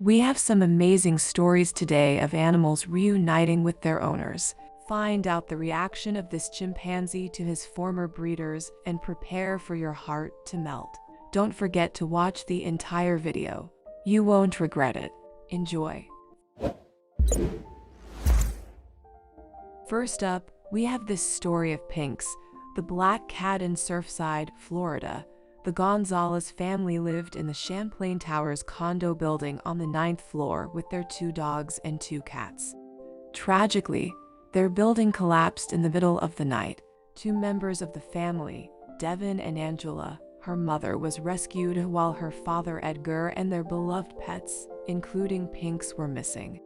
We have some amazing stories today of animals reuniting with their owners. Find out the reaction of this chimpanzee to his former breeders and prepare for your heart to melt. Don't forget to watch the entire video. You won't regret it. Enjoy. First up, we have this story of Pinks, the black cat in Surfside, Florida. The Gonzalez family lived in the Champlain Towers condo building on the 9th floor with their 2 dogs and 2 cats. Tragically, their building collapsed in the middle of the night. 2 members of the family, Devin and Angela, her mother, was rescued while her father Edgar and their beloved pets, including Pinks, were missing.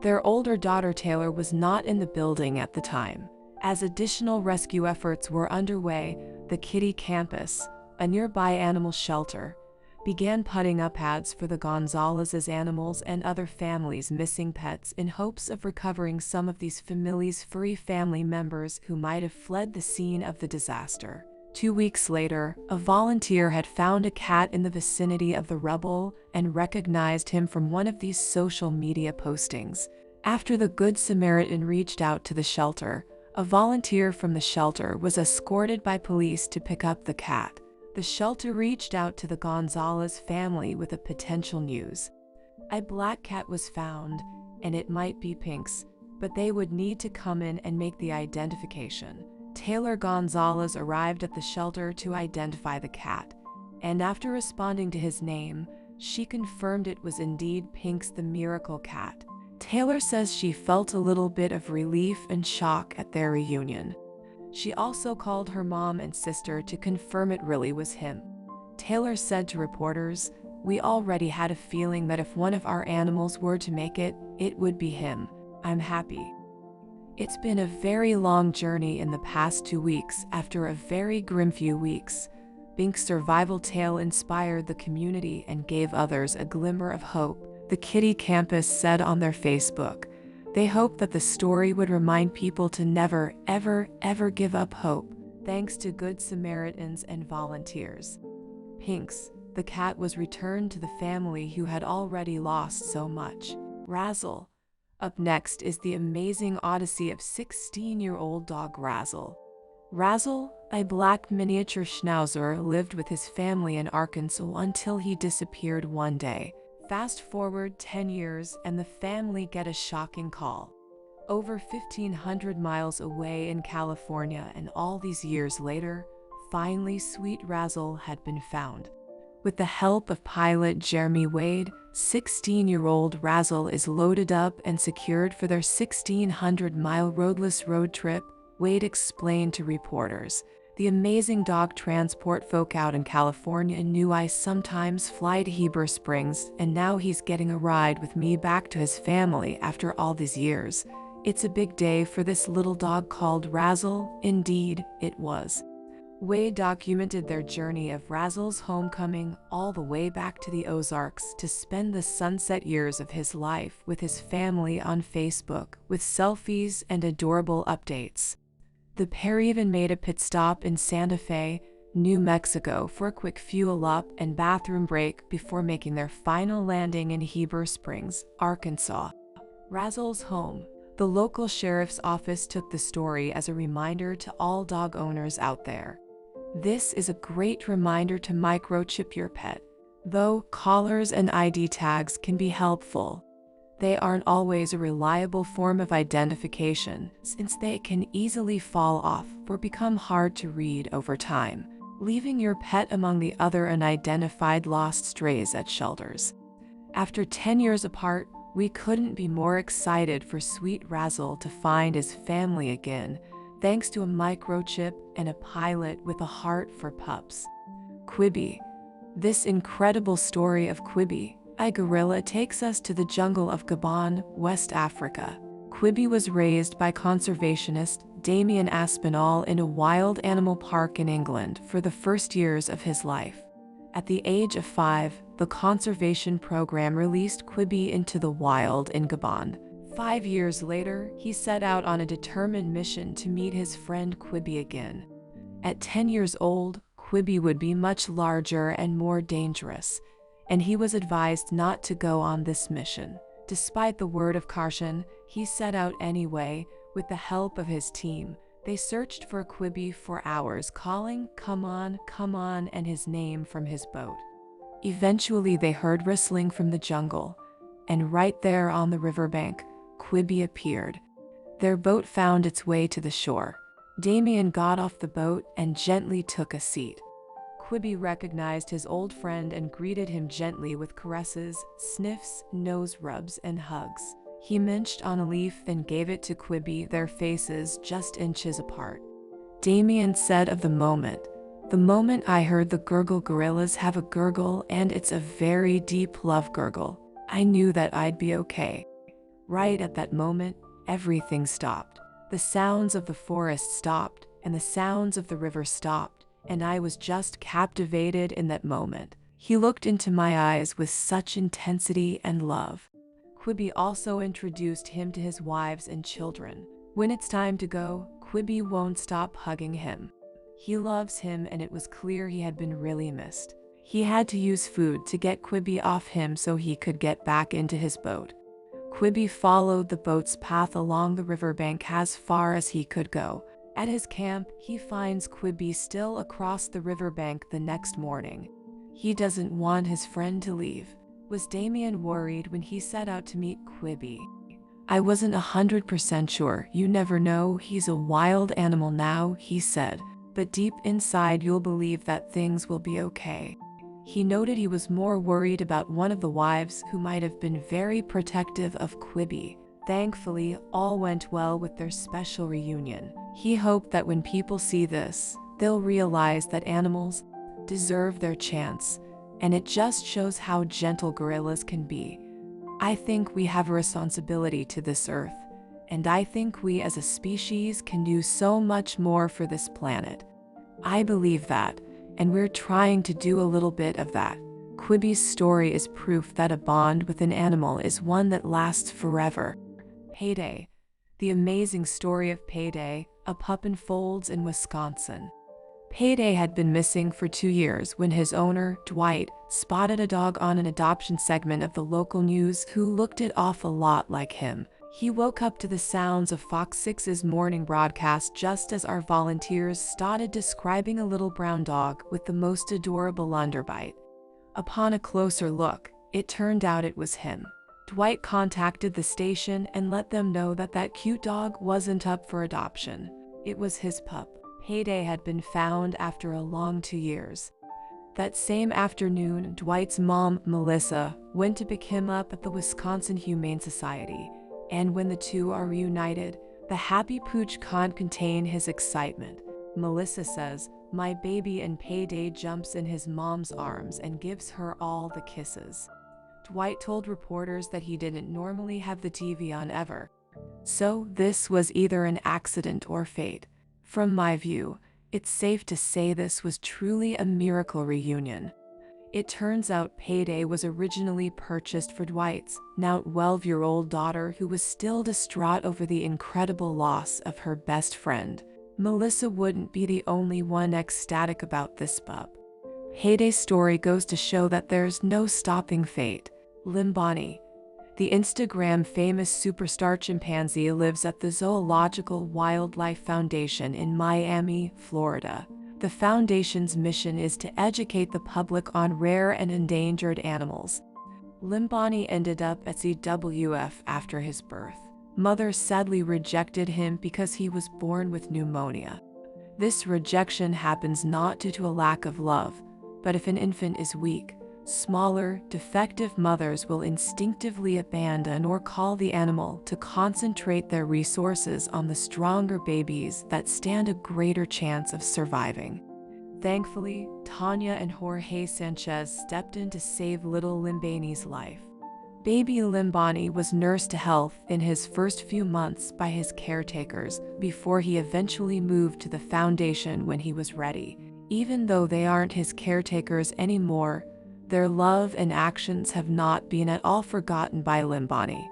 Their older daughter Taylor was not in the building at the time. As additional rescue efforts were underway, the Kitty Campus, a nearby animal shelter, began putting up ads for the Gonzalez's animals and other families' missing pets in hopes of recovering some of these families' furry family members who might have fled the scene of the disaster. 2 weeks later, a volunteer had found a cat in the vicinity of the rubble and recognized him from one of these social media postings. After the Good Samaritan reached out to the shelter, a volunteer from the shelter was escorted by police to pick up the cat. The shelter reached out to the Gonzalez family with a potential news. A black cat was found, and it might be Pink's, but they would need to come in and make the identification. Taylor Gonzalez arrived at the shelter to identify the cat, and after responding to his name, she confirmed it was indeed Pink's the miracle cat. Taylor says she felt a little bit of relief and shock at their reunion. She also called her mom and sister to confirm it really was him. Taylor said to reporters, "We already had a feeling that if one of our animals were to make it, it would be him. I'm happy." It's been a very long journey in the past 2 weeks after a very grim few weeks. Pink's survival tale inspired the community and gave others a glimmer of hope, the Kitty Campus said on their Facebook. They hoped that the story would remind people to never, ever give up hope, thanks to Good Samaritans and volunteers. Pinks, the cat, was returned to the family who had already lost so much. Razzle. Up next is the amazing odyssey of 16-year-old dog Razzle. Razzle, a black miniature schnauzer, lived with his family in Arkansas until he disappeared one day. Fast forward 10 years and the family get a shocking call. Over 1,500 miles away in California, and all these years later, finally sweet Razzle had been found. With the help of pilot Jeremy Wade, 16-year-old Razzle is loaded up and secured for their 1,600-mile roadless road trip, Wade explained to reporters. "The amazing dog transport folk out in California knew I sometimes fly to Heber Springs, and now he's getting a ride with me back to his family after all these years. It's a big day for this little dog called Razzle." Indeed, it was. Wade documented their journey of Razzle's homecoming all the way back to the Ozarks to spend the sunset years of his life with his family on Facebook, with selfies and adorable updates. The pair even made a pit stop in Santa Fe, New Mexico for a quick fuel up and bathroom break before making their final landing in Heber Springs, Arkansas. Razzle's home. The local sheriff's office took the story as a reminder to all dog owners out there. This is a great reminder to microchip your pet. Though collars and ID tags can be helpful, they aren't always a reliable form of identification, since they can easily fall off or become hard to read over time, leaving your pet among the other unidentified lost strays at shelters. After 10 years apart, we couldn't be more excited for sweet Razzle to find his family again, thanks to a microchip and a pilot with a heart for pups. Quibi. This incredible story of Quibi, a gorilla, takes us to the jungle of Gabon, West Africa. Quibi was raised by conservationist Damien Aspinall in a wild animal park in England for the first years of his life. At the age of 5, the conservation program released Quibi into the wild in Gabon. 5 years later, he set out on a determined mission to meet his friend Quibi again. At 10 years old, Quibi would be much larger and more dangerous. and he was advised not to go on this mission. Despite the word of caution, he set out anyway. With the help of his team, they searched for Quibi for hours, calling, "Come on, come on," and his name from his boat. Eventually, they heard rustling from the jungle, and right there on the riverbank, Quibi appeared. Their boat found its way to the shore. Damien got off the boat and gently took a seat. Quibi recognized his old friend and greeted him gently with caresses, sniffs, nose rubs, and hugs. He munched on a leaf and gave it to Quibi, their faces just inches apart. Damien said of the moment I heard the gurgle gorillas have a gurgle, and it's a very deep love gurgle. I knew that I'd be okay." Right at that moment, everything stopped. The sounds of the forest stopped, and the sounds of the river stopped, and I was just captivated in that moment. He looked into my eyes with such intensity and love. Quibi also introduced him to his wives and children. When it's time to go, Quibi won't stop hugging him. He loves him, and it was clear he had been really missed. He had to use food to get Quibi off him so he could get back into his boat. Quibi followed the boat's path along the riverbank as far as he could go. At his camp, he finds Quibi still across the riverbank the next morning. He doesn't want his friend to leave. Was Damien worried when he set out to meet Quibi? "I wasn't 100% sure. You never know, he's a wild animal now," he said. "But deep inside you'll believe that things will be okay." He noted he was more worried about one of the wives who might have been very protective of Quibi. Thankfully, all went well with their special reunion. He hoped that when people see this, they'll realize that animals deserve their chance, and it just shows how gentle gorillas can be. I think we have a responsibility to this earth, and I think we as a species can do so much more for this planet. I believe that, and we're trying to do a little bit of that. Quibi's story is proof that a bond with an animal is one that lasts forever. Heyday. The amazing story of Heyday, a pup in folds in Wisconsin. Heyday had been missing for 2 years when his owner, Dwight, spotted a dog on an adoption segment of the local news who looked an awful lot like him. He woke up to the sounds of Fox 6's morning broadcast just as our volunteers started describing a little brown dog with the most adorable underbite. Upon a closer look, it turned out it was him. Dwight contacted the station and let them know that that cute dog wasn't up for adoption. It was his pup. Heyday had been found after a long 2 years. That same afternoon, Dwight's mom, Melissa, went to pick him up at the Wisconsin Humane Society, and when the two are reunited, the happy pooch can't contain his excitement. Melissa says, "My baby," and Heyday jumps in his mom's arms and gives her all the kisses. Dwight told reporters that he didn't normally have the TV on ever, so this was either an accident or fate. From my view, it's safe to say this was truly a miracle reunion. It turns out Heyday was originally purchased for Dwight's now 12-year-old daughter, who was still distraught over the incredible loss of her best friend. Melissa wouldn't be the only one ecstatic about this pup. Heyday's story goes to show that there's no stopping fate. Limbonnie, the Instagram famous superstar chimpanzee, lives at the Zoological Wildlife Foundation in Miami, Florida. The foundation's mission is to educate the public on rare and endangered animals. Limbonnie ended up at CWF after his birth. Mother sadly rejected him because he was born with pneumonia. This rejection happens not due to a lack of love, but if an infant is weak, smaller, defective mothers will instinctively abandon or call the animal to concentrate their resources on the stronger babies that stand a greater chance of surviving. Thankfully, Tanya and Jorge Sanchez stepped in to save little Limbonnie's life. Baby Limbonnie was nursed to health in his first few months by his caretakers before he eventually moved to the foundation when he was ready. Even though they aren't his caretakers anymore, their love and actions have not been at all forgotten by Limbonnie.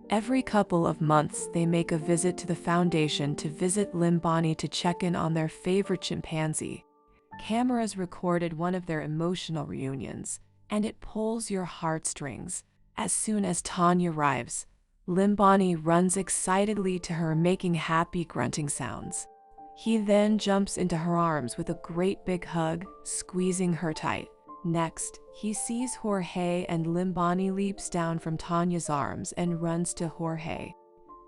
Every couple of months they make a visit to the foundation to visit Limbonnie to check in on their favorite chimpanzee. Cameras recorded one of their emotional reunions, and it pulls your heartstrings. As soon as Tanya arrives, Limbonnie runs excitedly to her, making happy grunting sounds. He then jumps into her arms with a great big hug, squeezing her tight. Next, he sees Jorge, and Limbonnie leaps down from Tanya's arms and runs to Jorge.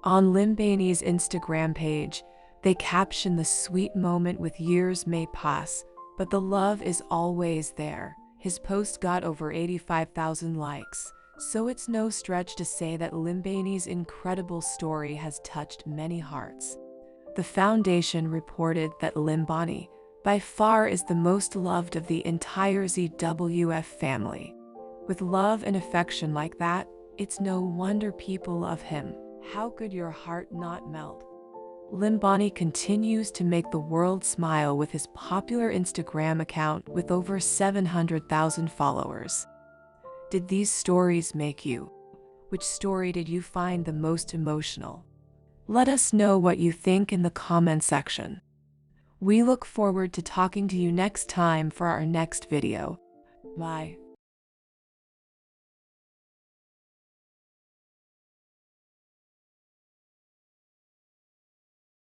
On Limbonnie's Instagram page, they caption the sweet moment with "Years may pass, but the love is always there." His post got over 85,000 likes, so it's no stretch to say that Limbonnie's incredible story has touched many hearts. The foundation reported that Limbonnie, by far, is the most loved of the entire ZWF family. With love and affection like that, it's no wonder people love him. How could your heart not melt? Limbonnie continues to make the world smile with his popular Instagram account with over 700,000 followers. Did these stories make you? Which story did you find the most emotional? Let us know what you think in the comment section. We look forward to talking to you next time for our next video. Bye.